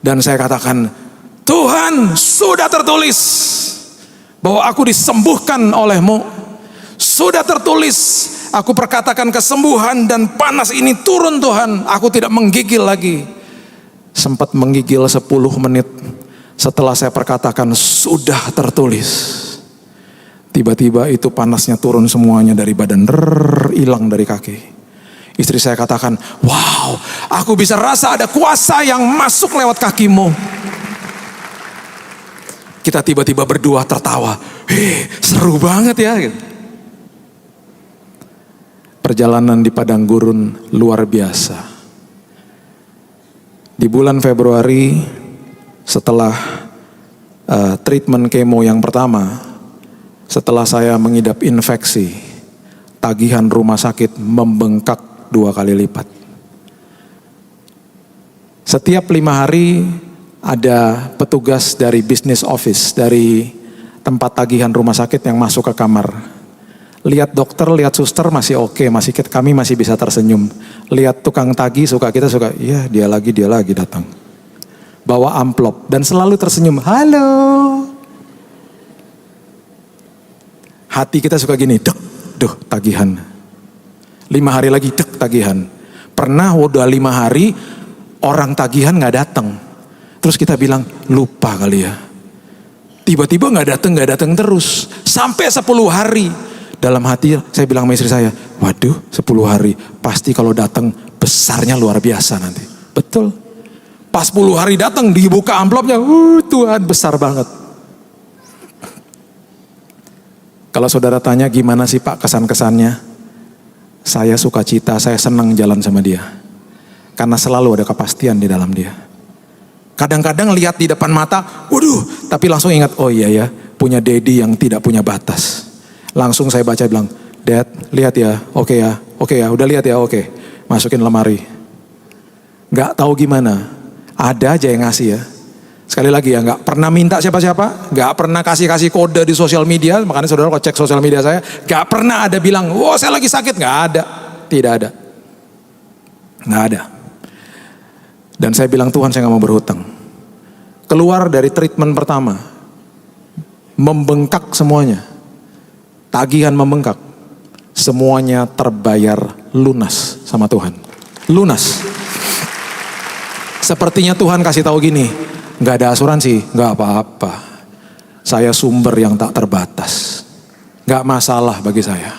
Dan saya katakan, Tuhan sudah tertulis bahwa aku disembuhkan oleh-Mu. Sudah tertulis, aku perkatakan kesembuhan dan panas ini turun Tuhan. Aku tidak menggigil lagi. Sempat menggigil 10 menit. Setelah saya perkatakan sudah tertulis, tiba-tiba itu panasnya turun semuanya dari badan, hilang dari kaki. Istri saya katakan, wow, aku bisa rasa ada kuasa yang masuk lewat kakimu. Kita tiba-tiba berdua tertawa, seru banget ya. Perjalanan di padang gurun luar biasa. Di bulan Februari, setelah treatment kemo yang pertama, setelah saya mengidap infeksi, tagihan rumah sakit membengkak 2 kali lipat. Setiap 5 hari ada petugas dari business office, dari tempat tagihan rumah sakit yang masuk ke kamar. Lihat dokter, lihat suster masih oke, kami masih bisa tersenyum. Lihat tukang tagih kita suka, iya dia lagi datang. Bawa amplop dan selalu tersenyum, halo. Hati kita suka gini, tagihan. 5 hari lagi, tagihan. Pernah udah 5 hari, orang tagihan gak datang. Terus kita bilang, lupa kali ya. Tiba-tiba gak datang terus. Sampai 10 hari. Dalam hati saya bilang sama istri saya, waduh 10 hari. Pasti kalau datang besarnya luar biasa nanti. Betul. Pas 10 hari datang, dibuka amplopnya, Tuhan besar banget. Kalau saudara tanya gimana sih Pak kesan-kesannya? saya sukacita, saya senang jalan sama dia. Karena selalu ada kepastian di dalam dia. Kadang-kadang lihat di depan mata, waduh, tapi langsung ingat, oh iya ya, punya daddy yang tidak punya batas. Langsung saya baca bilang, Dad, lihat ya, oke ya, udah lihat ya, oke. Masukin lemari. Gak tahu gimana, ada aja yang ngasih ya. Sekali lagi ya, gak pernah minta siapa-siapa, gak pernah kasih kode di sosial media, makanya saudara kalau cek sosial media saya, gak pernah ada bilang, wah saya lagi sakit, gak ada. Tidak ada. Gak ada. Dan saya bilang, Tuhan saya gak mau berhutang. Keluar dari treatment pertama, membengkak semuanya. Tagihan membengkak. Semuanya terbayar lunas sama Tuhan. Lunas. Sepertinya Tuhan kasih tahu gini, gak ada asuransi, gak apa-apa. Saya sumber yang tak terbatas. Gak masalah bagi saya.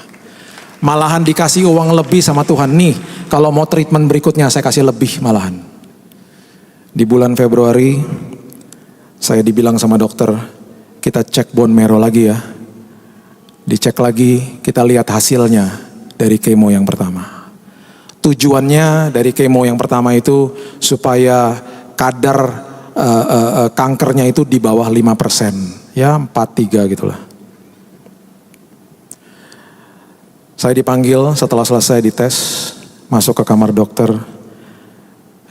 Malahan dikasih uang lebih sama Tuhan. Nih, kalau mau treatment berikutnya saya kasih lebih malahan. Di bulan Februari, saya dibilang sama dokter, kita cek bone marrow lagi ya. Dicek lagi, kita lihat hasilnya dari kemo yang pertama. Tujuannya dari kemo yang pertama itu supaya kadar kankernya itu di bawah 5%. Ya 4-3 gitulah. Saya dipanggil setelah selesai dites, masuk ke kamar dokter.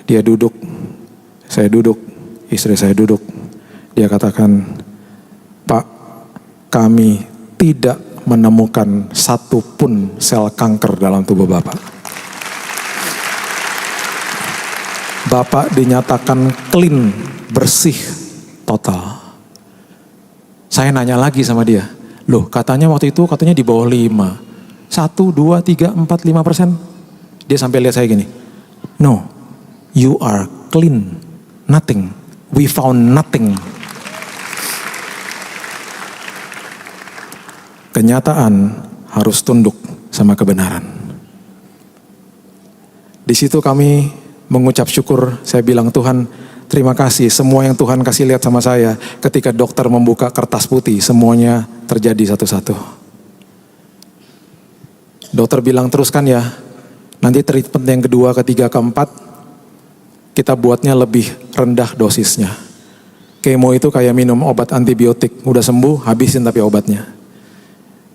Dia duduk. Saya duduk, istri saya duduk. Dia katakan, Pak, kami tidak menemukan satupun sel kanker dalam tubuh Bapak. Bapak dinyatakan clean, bersih, total. Saya nanya lagi sama dia, loh katanya waktu itu katanya di bawah 5. 1, 2, 3, 4, 5%. Dia sampai lihat saya gini, no, you are clean. Nothing. We found nothing. Kenyataan harus tunduk sama kebenaran. Di situ kami mengucap syukur. Saya bilang, Tuhan, terima kasih. Semua yang Tuhan kasih lihat sama saya, ketika dokter membuka kertas putih, semuanya terjadi satu-satu. Dokter bilang, teruskan ya. Nanti treatment yang kedua, ketiga, keempat, kita buatnya lebih rendah dosisnya. Kemo itu kayak minum obat antibiotik. Udah sembuh, habisin tapi obatnya.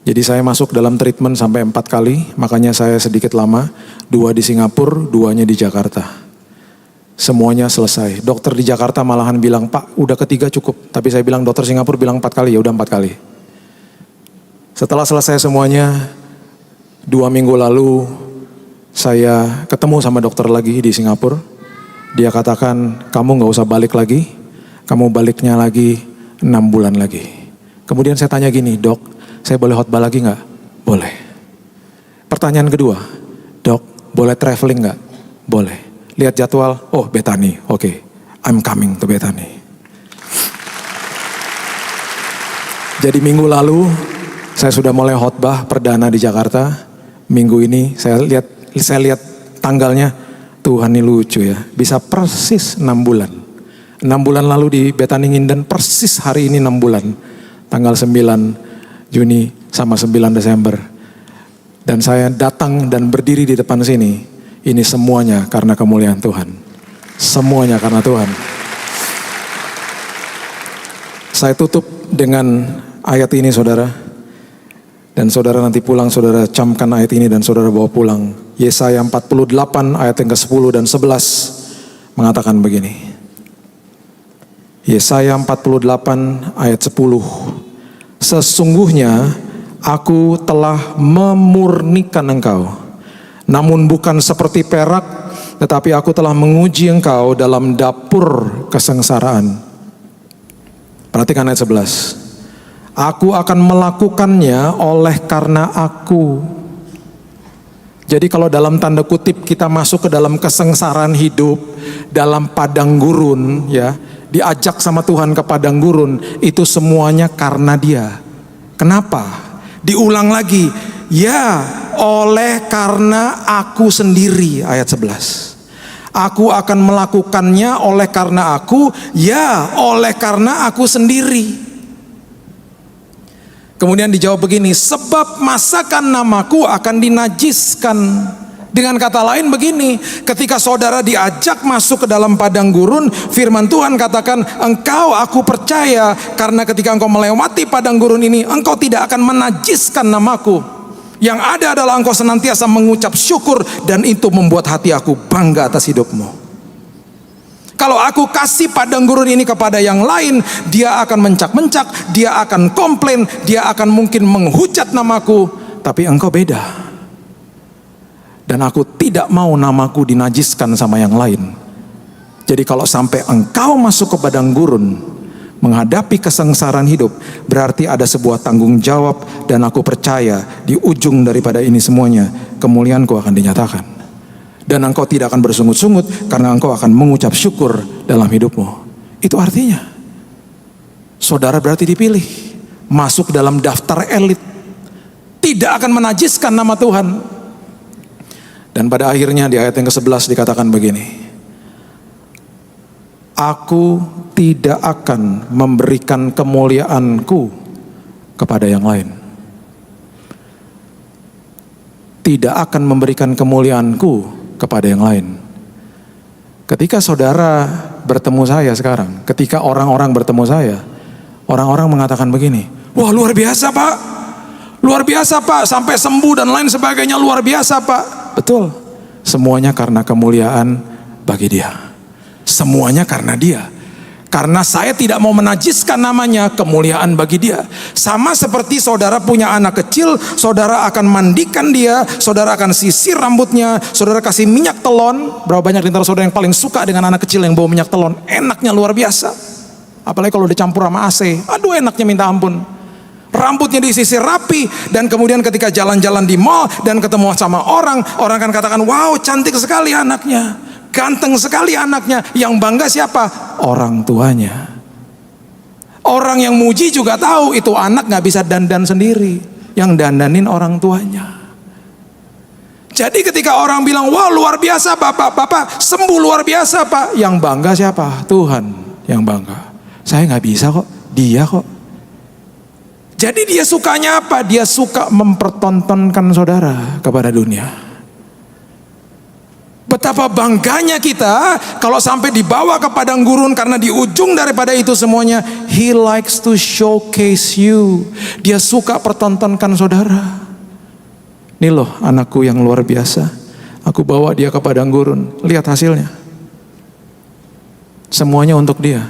Jadi saya masuk dalam treatment sampai 4 kali. Makanya saya sedikit lama. 2 di Singapura, 2-nya di Jakarta. Semuanya selesai. Dokter di Jakarta malahan bilang, Pak udah ketiga cukup. Tapi saya bilang, dokter Singapura bilang 4 kali, ya udah 4 kali. Setelah selesai semuanya, 2 minggu lalu saya ketemu sama dokter lagi di Singapura. Dia katakan, kamu gak usah balik lagi, kamu baliknya lagi 6 bulan lagi. Kemudian saya tanya gini, Dok, saya boleh khotbah lagi gak? Boleh. Pertanyaan kedua, Dok, boleh traveling gak? Boleh. Lihat jadwal, oh Bethany, oke. I'm coming to Bethany. Jadi minggu lalu, saya sudah mulai khotbah perdana di Jakarta. Minggu ini saya lihat tanggalnya, Tuhan ini lucu ya, bisa persis 6 bulan. 6 bulan lalu di Bethany Nginden, persis hari ini 6 bulan. Tanggal 9 Juni sama 9 Desember. Dan saya datang dan berdiri di depan sini. Ini semuanya karena kemuliaan Tuhan. Semuanya karena Tuhan. Saya tutup dengan ayat ini saudara. Dan saudara nanti pulang, saudara camkan ayat ini dan saudara bawa pulang. Yesaya 48 ayat yang ke-10 dan 11 mengatakan begini. Yesaya 48 ayat 10. Sesungguhnya aku telah memurnikan engkau. Namun bukan seperti perak, tetapi aku telah menguji engkau dalam dapur kesengsaraan. Perhatikan ayat 11. Aku akan melakukannya oleh karena aku. Jadi kalau dalam tanda kutip kita masuk ke dalam kesengsaraan hidup, dalam padang gurun ya, diajak sama Tuhan ke padang gurun, itu semuanya karena Dia. Kenapa? Diulang lagi, ya oleh karena aku sendiri, ayat 11. Aku akan melakukannya oleh karena aku, ya oleh karena aku sendiri. Kemudian dijawab begini, sebab masakan namaku akan dinajiskan. Dengan kata lain begini, ketika saudara diajak masuk ke dalam padang gurun, firman Tuhan katakan, engkau aku percaya karena ketika engkau melewati padang gurun ini, engkau tidak akan menajiskan namaku. Yang ada adalah engkau senantiasa mengucap syukur, dan itu membuat hati aku bangga atas hidupmu. Kalau aku kasih padang gurun ini kepada yang lain, dia akan mencak-mencak, dia akan komplain, dia akan mungkin menghujat namaku. Tapi engkau beda. Dan aku tidak mau namaku dinajiskan sama yang lain. Jadi kalau sampai engkau masuk ke padang gurun, menghadapi kesengsaraan hidup, berarti ada sebuah tanggung jawab, dan aku percaya di ujung daripada ini semuanya, kemuliaanku akan dinyatakan. Dan engkau tidak akan bersungut-sungut karena engkau akan mengucap syukur dalam hidupmu. Itu artinya saudara berarti dipilih, masuk dalam daftar elit, tidak akan menajiskan nama Tuhan. Dan pada akhirnya di ayat yang ke-11 dikatakan begini, aku tidak akan memberikan kemuliaanku kepada yang lain. Tidak akan memberikan kemuliaanku kepada yang lain. Ketika saudara bertemu saya sekarang, ketika orang-orang bertemu saya, orang-orang mengatakan begini, wah luar biasa Pak, luar biasa Pak, sampai sembuh dan lain sebagainya, luar biasa Pak. Betul, semuanya karena kemuliaan bagi dia. Semuanya karena dia. Karena saya tidak mau menajiskan namanya, kemuliaan bagi dia. Sama seperti saudara punya anak kecil, saudara akan mandikan dia, saudara akan sisir rambutnya, saudara kasih minyak telon. Berapa banyak di antara saudara yang paling suka dengan anak kecil yang bawa minyak telon? Enaknya luar biasa. Apalagi kalau dicampur sama AC, aduh enaknya minta ampun. Rambutnya disisir rapi, dan kemudian ketika jalan-jalan di mall dan ketemu sama orang, orang akan katakan, wow cantik sekali anaknya, ganteng sekali anaknya. Yang bangga siapa? Orang tuanya. Orang yang muji juga tahu itu anak gak bisa dandan sendiri, yang dandanin orang tuanya. Jadi ketika orang bilang, wah luar biasa bapak sembuh luar biasa Pak, yang bangga siapa? Tuhan yang bangga. Saya gak bisa kok, dia kok. Jadi dia sukanya apa? Dia suka mempertontonkan saudara kepada dunia. Betapa bangganya kita kalau sampai dibawa ke padang gurun, karena di ujung daripada itu semuanya, he likes to showcase you. Dia suka pertontonkan saudara. Nih loh anakku yang luar biasa, aku bawa dia ke padang gurun, lihat hasilnya. Semuanya untuk dia,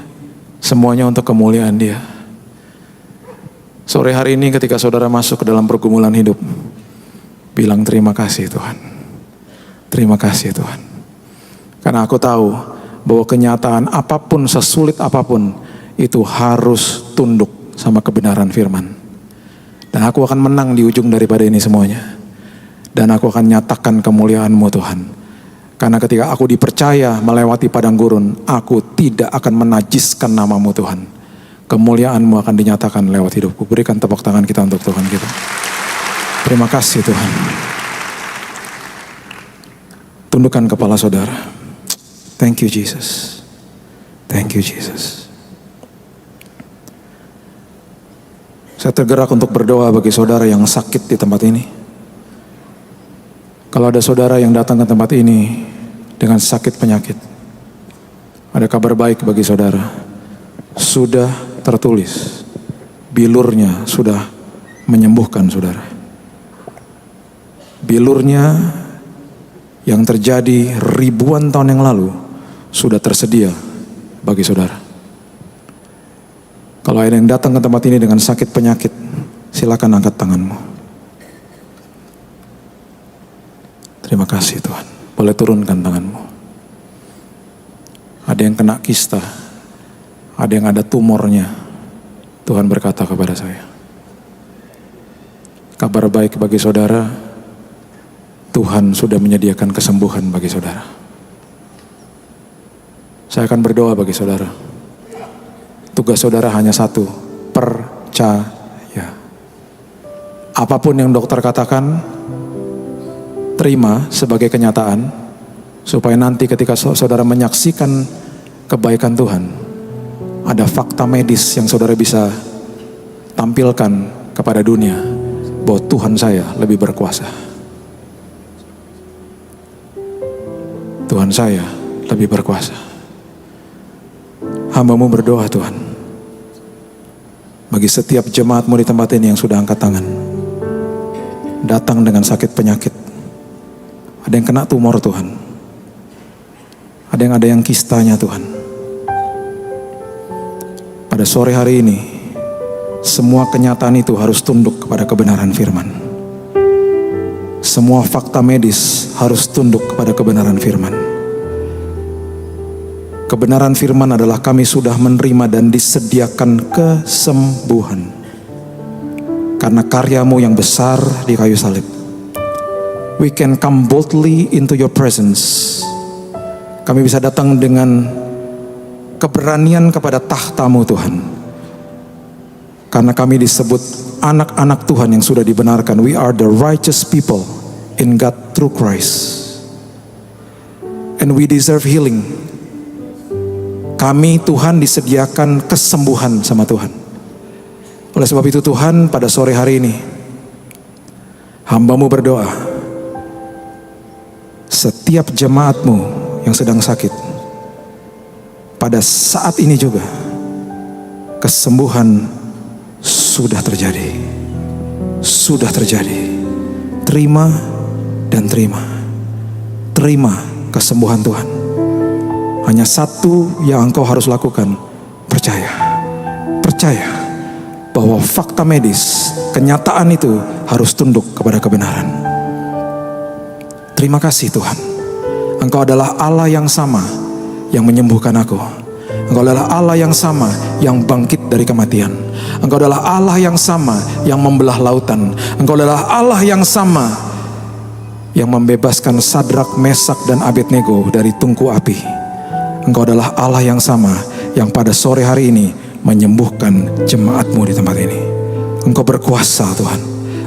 semuanya untuk kemuliaan dia. Sore hari ini ketika saudara masuk ke dalam pergumulan hidup, bilang terima kasih Tuhan. Terima kasih Tuhan. Karena aku tahu bahwa kenyataan apapun, sesulit apapun, itu harus tunduk sama kebenaran firman. Dan aku akan menang di ujung daripada ini semuanya. Dan aku akan nyatakan kemuliaan-Mu Tuhan. Karena ketika aku dipercaya melewati padang gurun, aku tidak akan menajiskan nama-Mu Tuhan. Kemuliaan-Mu akan dinyatakan lewat hidupku. Berikan tepuk tangan kita untuk Tuhan kita. Terima kasih Tuhan. Tundukkan kepala saudara. Thank you Jesus. Thank you Jesus. Saya tergerak untuk berdoa bagi saudara yang sakit di tempat ini. Kalau ada saudara yang datang ke tempat ini dengan sakit penyakit, ada kabar baik bagi saudara. Sudah tertulis, bilurnya sudah menyembuhkan saudara. Bilurnya yang terjadi ribuan tahun yang lalu sudah tersedia bagi saudara. Kalau ada yang datang ke tempat ini dengan sakit penyakit, silakan angkat tanganmu. Terima kasih Tuhan. Boleh turunkan tanganmu. Ada yang kena kista, ada yang ada tumornya. Tuhan berkata kepada saya, kabar baik bagi saudara, Tuhan sudah menyediakan kesembuhan bagi saudara. Saya akan berdoa bagi saudara. Tugas saudara hanya satu, percaya. Apapun yang dokter katakan, terima sebagai kenyataan, supaya nanti ketika saudara menyaksikan kebaikan Tuhan, ada fakta medis yang saudara bisa tampilkan kepada dunia bahwa Tuhan saya lebih berkuasa. Tuhan saya lebih berkuasa. Hamba-Mu berdoa Tuhan, bagi setiap jemaat-Mu di tempat ini yang sudah angkat tangan, datang dengan sakit penyakit. Ada yang kena tumor Tuhan, ada yang kistanya Tuhan. Pada sore hari ini, semua kenyataan itu harus tunduk kepada kebenaran firman. Semua fakta medis harus tunduk kepada kebenaran firman. Kebenaran firman adalah kami sudah menerima dan disediakan kesembuhan karena karya-Mu yang besar di kayu salib. We can come boldly into your presence. Kami bisa datang dengan keberanian kepada tahta-Mu Tuhan, karena kami disebut anak-anak Tuhan yang sudah dibenarkan. We are the righteous people in God through Christ, and we deserve healing. Kami Tuhan disediakan kesembuhan sama Tuhan. Oleh sebab itu Tuhan, pada sore hari ini hamba-Mu berdoa, setiap jemaat-Mu yang sedang sakit, pada saat ini juga kesembuhan sudah terjadi. Sudah terjadi. Terima dan terima. Terima kesembuhan Tuhan. Hanya satu yang engkau harus lakukan, percaya. Percaya bahwa fakta medis, kenyataan itu harus tunduk kepada kebenaran. Terima kasih Tuhan. Engkau adalah Allah yang sama yang menyembuhkan aku. Engkau adalah Allah yang sama yang bangkit dari kematian. Engkau adalah Allah yang sama yang membelah lautan. Engkau adalah Allah yang sama yang membebaskan Sadrak, Mesak, dan Abednego dari tungku api. Engkau adalah Allah yang sama yang pada sore hari ini menyembuhkan jemaat-Mu di tempat ini. Engkau berkuasa Tuhan.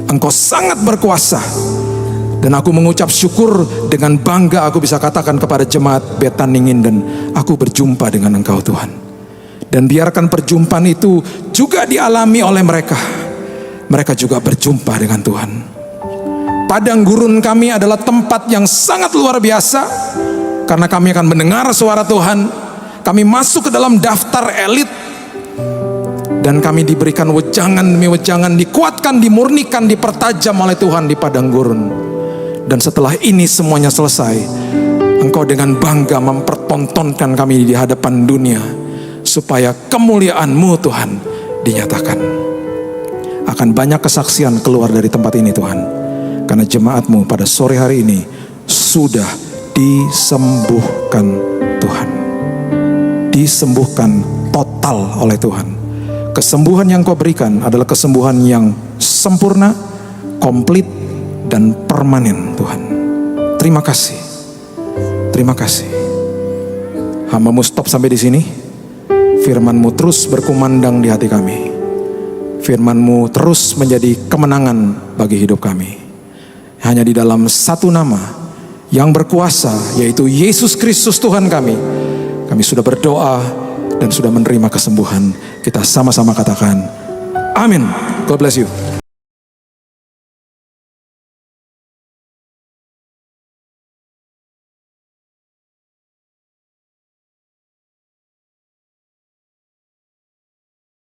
Engkau sangat berkuasa. Dan aku mengucap syukur dengan bangga aku bisa katakan kepada jemaat Betaningin, dan aku berjumpa dengan Engkau Tuhan. Dan biarkan perjumpaan itu juga dialami oleh mereka. Mereka juga berjumpa dengan Tuhan. Padang gurun kami adalah tempat yang sangat luar biasa, karena kami akan mendengar suara Tuhan. Kami masuk ke dalam daftar elit, dan kami diberikan wejangan demi wejangan, dikuatkan, dimurnikan, dipertajam oleh Tuhan di padang gurun. Dan setelah ini semuanya selesai, Engkau dengan bangga mempertontonkan kami di hadapan dunia, supaya kemuliaan-Mu Tuhan dinyatakan. Akan banyak kesaksian keluar dari tempat ini Tuhan, karena jemaat-Mu pada sore hari ini sudah disembuhkan Tuhan. Disembuhkan total oleh Tuhan. Kesembuhan yang Kau berikan adalah kesembuhan yang sempurna, komplit, dan permanen Tuhan. Terima kasih. Terima kasih. Hamba-Mu stop sampai di sini. Firman-Mu terus berkumandang di hati kami. Firman-Mu terus menjadi kemenangan bagi hidup kami. Hanya di dalam satu nama yang berkuasa, yaitu Yesus Kristus Tuhan kami sudah berdoa dan sudah menerima kesembuhan. Kita sama-sama katakan amin. God bless you.